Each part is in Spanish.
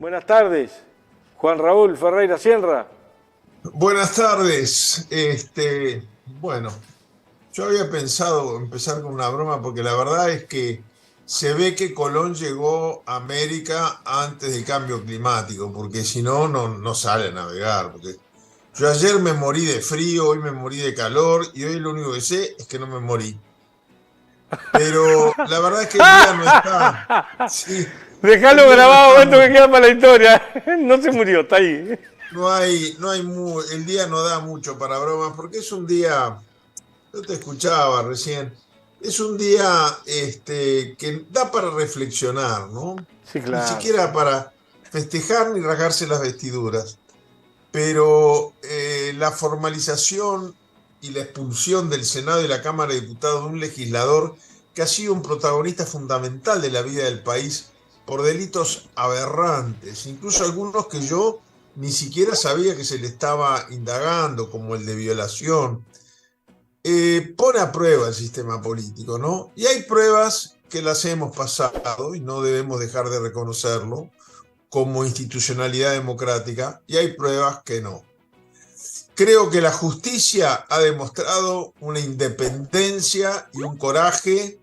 Buenas tardes, Juan Raúl Ferreira Sienra. Buenas tardes. Bueno, yo había pensado empezar con una broma porque la verdad es que se ve que Colón llegó a América antes del cambio climático, porque si no, no sale a navegar. Porque yo ayer me morí de frío, hoy me morí de calor y hoy lo único que sé es que no me morí. Pero la verdad es que el día no está. Sí, el Dejalo día no grabado, está esto que muy. queda para la historia. No se murió, está ahí. El día no da mucho para bromas porque es un día. Yo te escuchaba recién. Es un día que da para reflexionar, ¿no? Sí, Ni claro. siquiera para festejar ni rasgarse las vestiduras. Pero la formalización y la expulsión del Senado y la Cámara de Diputados de un legislador que ha sido un protagonista fundamental de la vida del país por delitos aberrantes, incluso algunos que yo ni siquiera sabía que se le estaba indagando, como el de violación, pone a prueba el sistema político, ¿no? Y hay pruebas que las hemos pasado y no debemos dejar de reconocerlo como institucionalidad democrática, y hay pruebas que no. Creo que la justicia ha demostrado una independencia y un coraje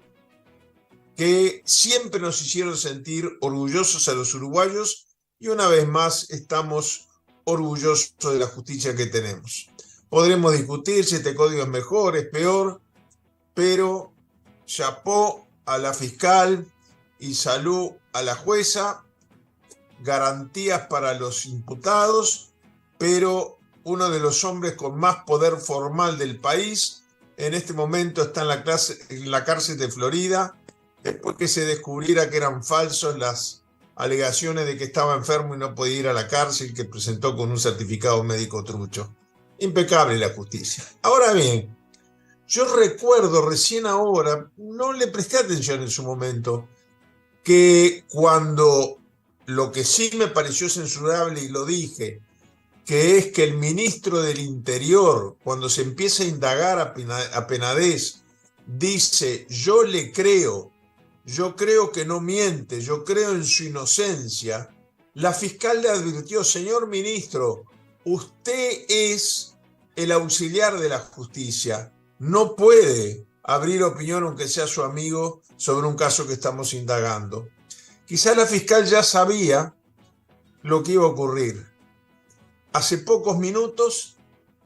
que siempre nos hicieron sentir orgullosos a los uruguayos y una vez más estamos orgullosos de la justicia que tenemos. Podremos discutir si este código es mejor, es peor, pero chapó a la fiscal y salud a la jueza, garantías para los imputados, pero uno de los hombres con más poder formal del país en este momento está en la cárcel de Florida, después que se descubriera que eran falsos las alegaciones de que estaba enfermo y no podía ir a la cárcel, que presentó con un certificado médico trucho. Impecable la justicia. Ahora bien, yo recuerdo recién ahora, no le presté atención en su momento, que cuando lo que sí me pareció censurable y lo dije, que es que el ministro del Interior, cuando se empieza a indagar a Penades, dice, yo creo que no miente, yo creo en su inocencia. La fiscal le advirtió, señor ministro, usted es el auxiliar de la justicia, no puede abrir opinión, aunque sea su amigo, sobre un caso que estamos indagando. Quizá la fiscal ya sabía lo que iba a ocurrir. Hace pocos minutos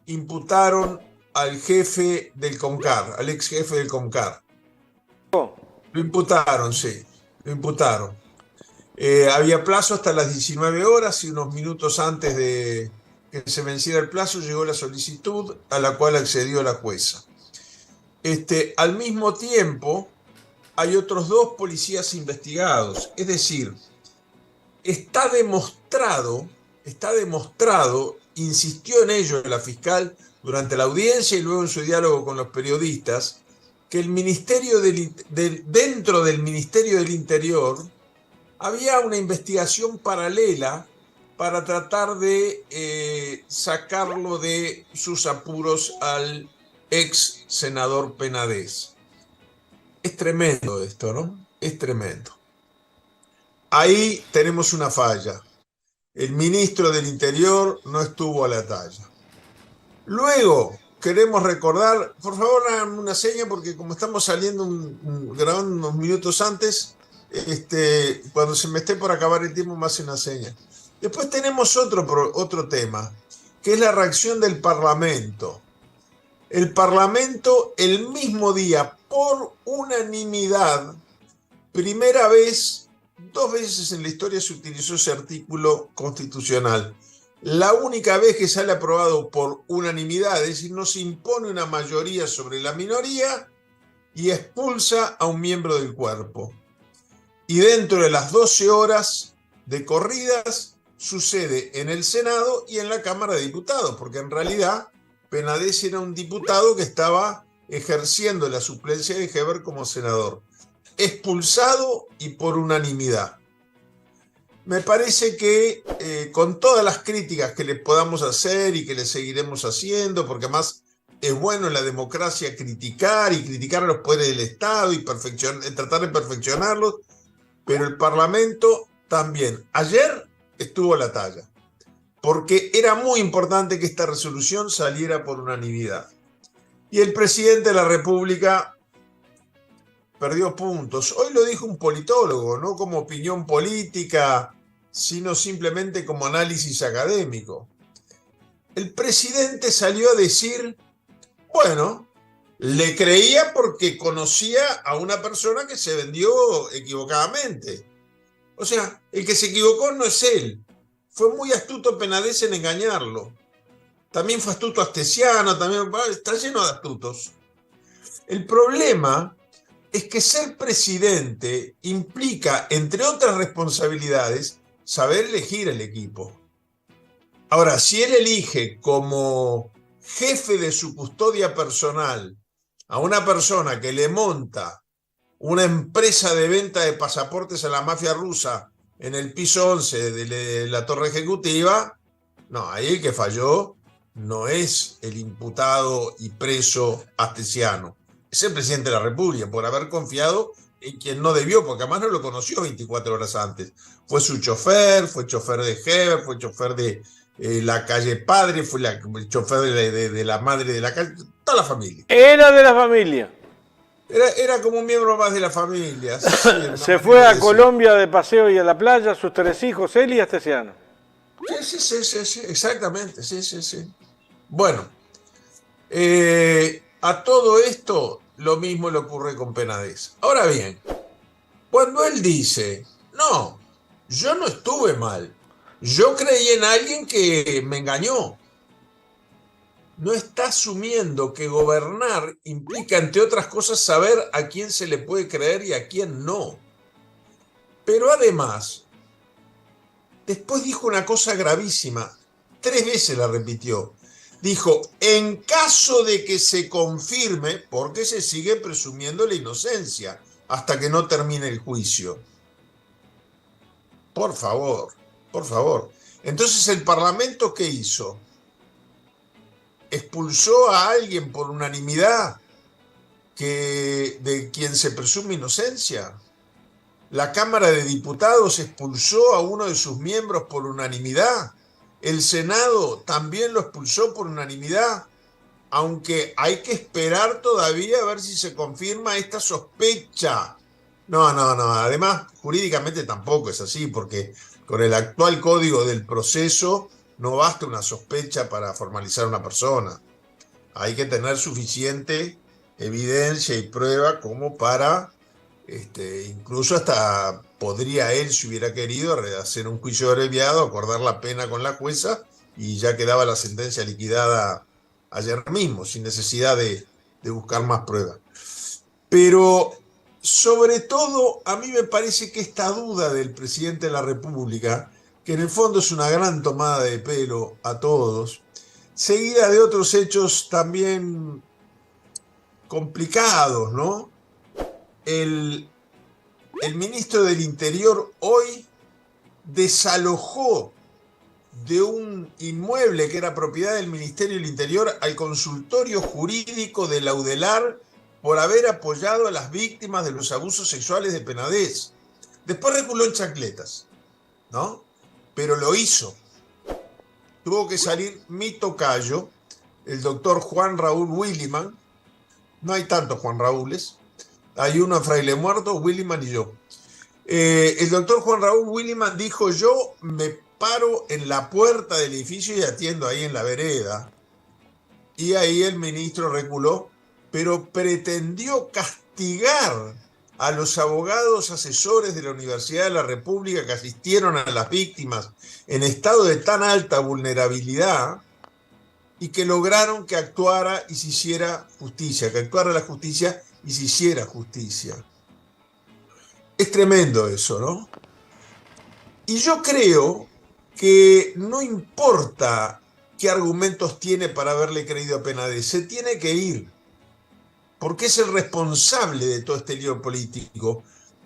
imputaron al jefe del CONCAR, al ex jefe del CONCAR. Lo imputaron, sí, lo imputaron. Había plazo hasta las 19 horas y unos minutos antes de que se venciera el plazo llegó la solicitud a la cual accedió la jueza. Al mismo tiempo, hay otros dos policías investigados, es decir, está demostrado, insistió en ello la fiscal durante la audiencia y luego en su diálogo con los periodistas, que dentro del Ministerio del Interior había una investigación paralela para tratar de sacarlo de sus apuros al ex senador Penades. Es tremendo esto, ¿no? Es tremendo. Ahí tenemos una falla. El ministro del Interior no estuvo a la talla. Luego, queremos recordar, por favor, hagan una seña porque como estamos saliendo grabando unos minutos antes, cuando se me esté por acabar el tiempo me hace una seña. Después tenemos otro tema, que es la reacción del Parlamento. El Parlamento el mismo día, por unanimidad, primera vez, dos veces en la historia se utilizó ese artículo constitucional. La única vez que sale aprobado por unanimidad, es decir, no se impone una mayoría sobre la minoría y expulsa a un miembro del cuerpo. Y dentro de las 12 horas de corridas sucede en el Senado y en la Cámara de Diputados, porque en realidad Penades era un diputado que estaba ejerciendo la suplencia de Heber como senador. Expulsado y por unanimidad. Me parece que con todas las críticas que le podamos hacer y que le seguiremos haciendo, porque además es bueno en la democracia criticar y criticar a los poderes del Estado y tratar de perfeccionarlos, pero el Parlamento también. Ayer estuvo a la talla, porque era muy importante que esta resolución saliera por unanimidad. Y el presidente de la República perdió puntos. Hoy lo dijo un politólogo, no como opinión política, sino simplemente como análisis académico. El presidente salió a decir, bueno, le creía porque conocía a una persona que se vendió equivocadamente. O sea, el que se equivocó no es él. Fue muy astuto Penades en engañarlo. También fue astuto Astesiano, también está lleno de astutos. El problema es que ser presidente implica, entre otras responsabilidades, saber elegir el equipo. Ahora, si él elige como jefe de su custodia personal a una persona que le monta una empresa de venta de pasaportes a la mafia rusa en el piso 11 de la torre ejecutiva, no, ahí el que falló no es el imputado y preso Astesiano, es el presidente de la República por haber confiado en quien no debió, porque además no lo conoció 24 horas antes. Fue su chofer, fue chofer de Heber, fue chofer de la calle Padre, fue el chofer de la madre de la calle, toda la familia. Era de la familia. Era como un miembro más de la familia. Sí, Se fue a Colombia de paseo y a la playa, sus 3 hijos, él y Astesiano. Sí, exactamente, sí. Bueno, a todo esto lo mismo le ocurre con Penades. Ahora bien, cuando él dice, no, yo no estuve mal, yo creí en alguien que me engañó, no está asumiendo que gobernar implica, entre otras cosas, saber a quién se le puede creer y a quién no. Pero además, después dijo una cosa gravísima, 3 veces la repitió. Dijo, en caso de que se confirme, porque se sigue presumiendo la inocencia hasta que no termine el juicio. Por favor. Entonces, ¿el Parlamento qué hizo? ¿Expulsó a alguien por unanimidad de quien se presume inocencia? ¿La Cámara de Diputados expulsó a uno de sus miembros por unanimidad? ¿El Senado también lo expulsó por unanimidad? Aunque hay que esperar todavía a ver si se confirma esta sospecha. No. Además, jurídicamente tampoco es así, porque con el actual Código del Proceso no basta una sospecha para formalizar a una persona. Hay que tener suficiente evidencia y prueba como para, incluso hasta podría él, si hubiera querido, hacer un juicio abreviado, acordar la pena con la jueza y ya quedaba la sentencia liquidada ayer mismo, sin necesidad de buscar más pruebas. Pero sobre todo, a mí me parece que esta duda del presidente de la República, que en el fondo es una gran tomada de pelo a todos, seguida de otros hechos también complicados, ¿no? El ministro del Interior hoy desalojó de un inmueble que era propiedad del Ministerio del Interior al consultorio jurídico de Laudelar por haber apoyado a las víctimas de los abusos sexuales de Penades. Después reculó en chancletas, ¿no? Pero lo hizo. Tuvo que salir mi tocayo, el doctor Juan Raúl Williman. No hay tantos Juan Raúles. Hay uno en Fraile Muerto, Williman y yo. El doctor Juan Raúl Williman dijo, yo me paro en la puerta del edificio y atiendo ahí en la vereda. Y ahí el ministro reculó, pero pretendió castigar a los abogados asesores de la Universidad de la República que asistieron a las víctimas en estado de tan alta vulnerabilidad y que lograron que actuara y se hiciera justicia, que actuara la justicia y se hiciera justicia. Es tremendo eso, ¿no? Y yo creo que no importa qué argumentos tiene para haberle creído a Penades, se tiene que ir, porque es el responsable de todo este lío político.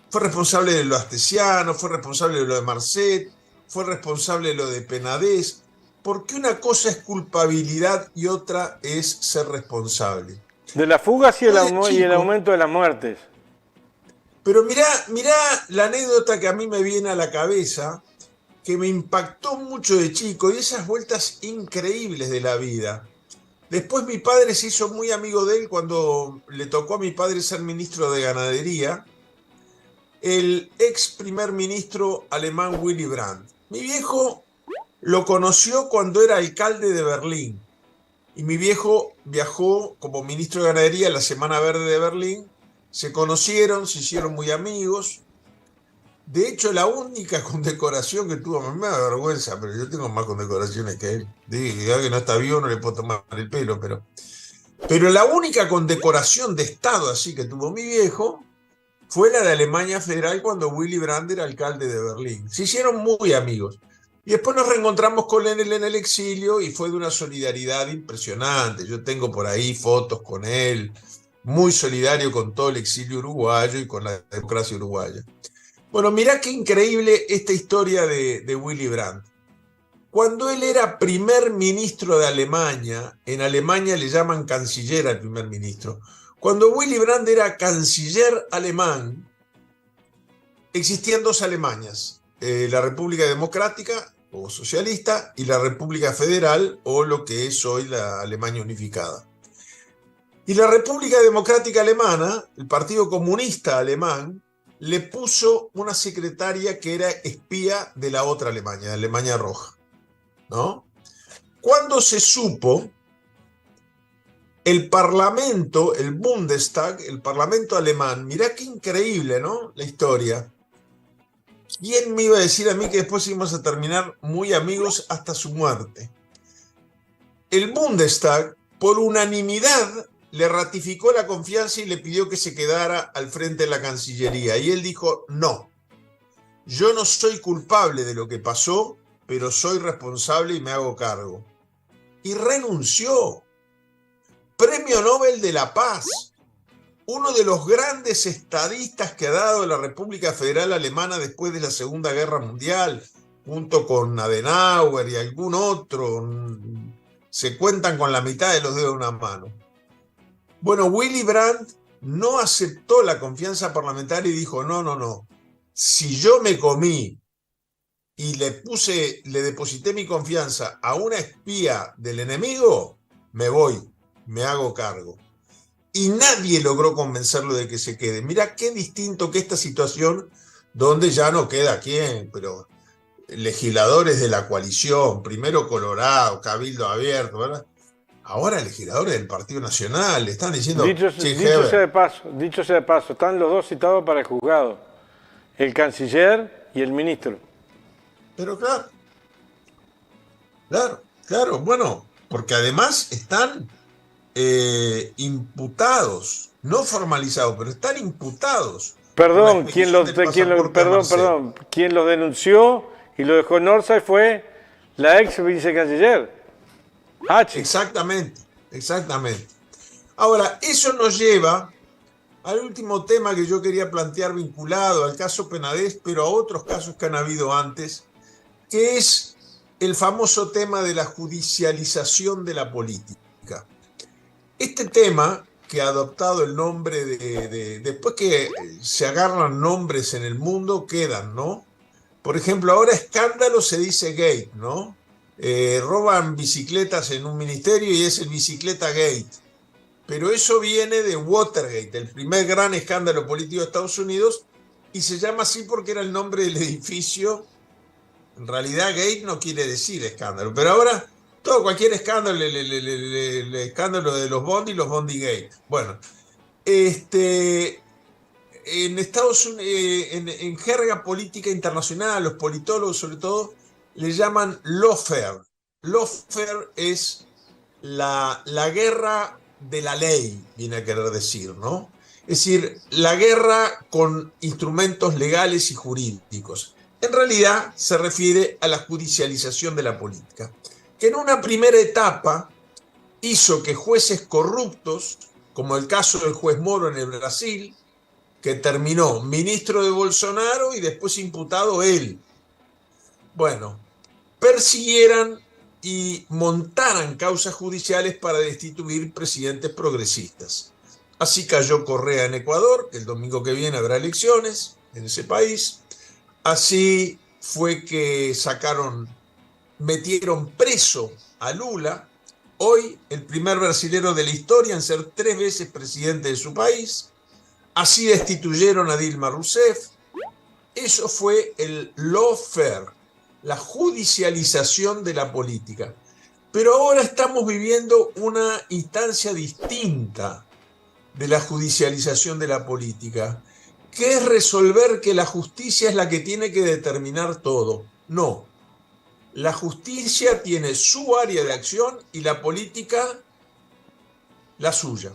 Fue responsable de lo Astesiano, fue responsable de lo de Marcet, fue responsable de lo de Penades, porque una cosa es culpabilidad y otra es ser responsable. De las fugas y el aumento de las muertes. Pero mirá la anécdota que a mí me viene a la cabeza, que me impactó mucho de chico y esas vueltas increíbles de la vida. Después mi padre se hizo muy amigo de él cuando le tocó a mi padre ser ministro de Ganadería, el ex primer ministro alemán Willy Brandt. Mi viejo lo conoció cuando era alcalde de Berlín y mi viejo viajó como ministro de Ganadería a la Semana Verde de Berlín. Se conocieron, se hicieron muy amigos. De hecho, la única condecoración que tuvo, me da vergüenza, pero yo tengo más condecoraciones que él. Diga que no está vivo, no le puedo tomar el pelo, pero la única condecoración de Estado así que tuvo mi viejo fue la de Alemania Federal cuando Willy Brandt era alcalde de Berlín. Se hicieron muy amigos. Y después nos reencontramos con él en el exilio y fue de una solidaridad impresionante. Yo tengo por ahí fotos con él, muy solidario con todo el exilio uruguayo y con la democracia uruguaya. Bueno, mirá qué increíble esta historia de Willy Brandt. Cuando él era primer ministro de Alemania, en Alemania le llaman canciller al primer ministro, cuando Willy Brandt era canciller alemán, existían dos Alemanias, la República Democrática o socialista y la República Federal o lo que es hoy la Alemania unificada. Y la República Democrática Alemana, el Partido Comunista Alemán, le puso una secretaria que era espía de la otra Alemania, de Alemania Roja, ¿no? Cuando se supo, el Parlamento, el Bundestag, el Parlamento alemán, mirá qué increíble, ¿no? La historia. ¿Quién me iba a decir a mí que después íbamos a terminar muy amigos hasta su muerte? El Bundestag, por unanimidad, le ratificó la confianza y le pidió que se quedara al frente de la Cancillería. Y él dijo, no, yo no soy culpable de lo que pasó, pero soy responsable y me hago cargo. Y renunció. Premio Nobel de la Paz. Uno de los grandes estadistas que ha dado la República Federal Alemana después de la Segunda Guerra Mundial, junto con Adenauer y algún otro, se cuentan con la mitad de los dedos de una mano. Bueno, Willy Brandt no aceptó la confianza parlamentaria y dijo, no, si yo me comí y le deposité mi confianza a una espía del enemigo, me voy, me hago cargo. Y nadie logró convencerlo de que se quede. Mirá qué distinto que esta situación donde ya no queda quién, pero legisladores de la coalición, primero Colorado, Cabildo Abierto, ¿verdad? Ahora legisladores del Partido Nacional le están diciendo... Dicho sea de paso, están los dos citados para el juzgado, el canciller y el ministro. Pero claro, bueno, porque además están imputados, no formalizados, pero están imputados. Perdón, ¿quién los denunció y lo dejó en Orsay fue la ex vicecanciller. Exactamente. Ahora, eso nos lleva al último tema que yo quería plantear vinculado al caso Penedès, pero a otros casos que han habido antes, que es el famoso tema de la judicialización de la política. Este tema, que ha adoptado el nombre después que se agarran nombres en el mundo, quedan, ¿no? Por ejemplo, ahora escándalo se dice gate, ¿no? Roban bicicletas en un ministerio y es el bicicleta gate. Pero eso viene de Watergate, el primer gran escándalo político de Estados Unidos, y se llama así porque era el nombre del edificio. En realidad gate no quiere decir escándalo, pero ahora cualquier escándalo, el escándalo de los Bondi y los Bondi Gate. Bueno, en Estados Unidos, en jerga política internacional, los politólogos sobre todo, le llaman lawfare. Lawfare es la guerra de la ley, viene a querer decir, ¿no? Es decir, la guerra con instrumentos legales y jurídicos. En realidad se refiere a la judicialización de la política, que en una primera etapa hizo que jueces corruptos, como el caso del juez Moro en el Brasil, que terminó ministro de Bolsonaro y después imputado él, bueno, persiguieran y montaran causas judiciales para destituir presidentes progresistas. Así cayó Correa en Ecuador, que el domingo que viene habrá elecciones en ese país. Así fue que metieron preso a Lula, hoy el primer brasilero de la historia en ser 3 veces presidente de su país. Así destituyeron a Dilma Rousseff. Eso fue el lawfare, la judicialización de la política. Pero ahora estamos viviendo una instancia distinta de la judicialización de la política, que es resolver que la justicia es la que tiene que determinar todo. No, la justicia tiene su área de acción y la política la suya.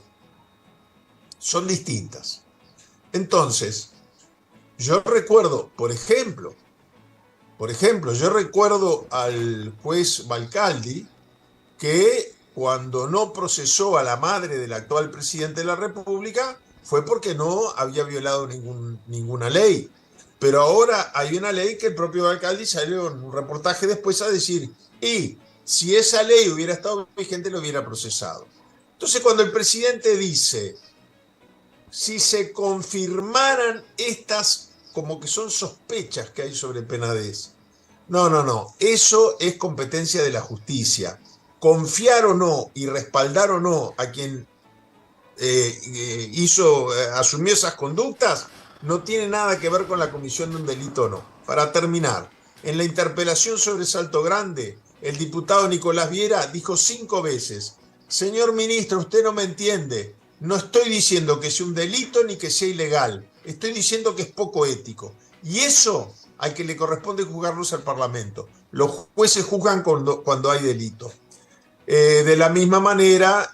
Son distintas. Entonces, yo recuerdo, por ejemplo, yo recuerdo al juez Balcaldi que cuando no procesó a la madre del actual presidente de la República fue porque no había violado ninguna ley. Pero ahora hay una ley que el propio Balcaldi salió en un reportaje después a decir, y si esa ley hubiera estado vigente, lo hubiera procesado. Entonces, cuando el presidente dice, si se confirmaran estas, como que son sospechas que hay sobre Penades, no, eso es competencia de la justicia. Confiar o no y respaldar o no a quien asumió esas conductas no tiene nada que ver con la comisión de un delito o no. Para terminar, en la interpelación sobre Salto Grande, el diputado Nicolás Viera dijo 5 veces, señor ministro, usted no me entiende, no estoy diciendo que sea un delito ni que sea ilegal, estoy diciendo que es poco ético. Y eso al que le corresponde juzgarlos al Parlamento. Los jueces juzgan cuando hay delito. De la misma manera,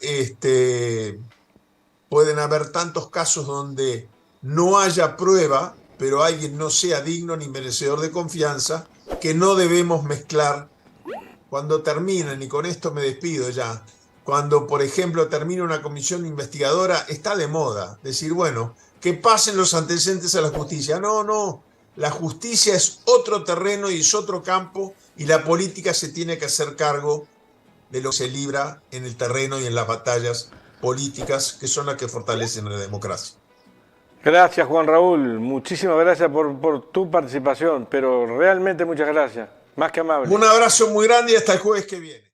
pueden haber tantos casos donde no haya prueba, pero alguien no sea digno ni merecedor de confianza, que no debemos mezclar cuando terminan, y con esto me despido ya, cuando, por ejemplo, termina una comisión investigadora, está de moda decir, bueno, que pasen los antecedentes a la justicia. No, la justicia es otro terreno y es otro campo, y la política se tiene que hacer cargo de lo que se libra en el terreno y en las batallas políticas, que son las que fortalecen la democracia. Gracias, Juan Raúl. Muchísimas gracias por tu participación, pero realmente muchas gracias. Más que amable. Un abrazo muy grande y hasta el jueves que viene.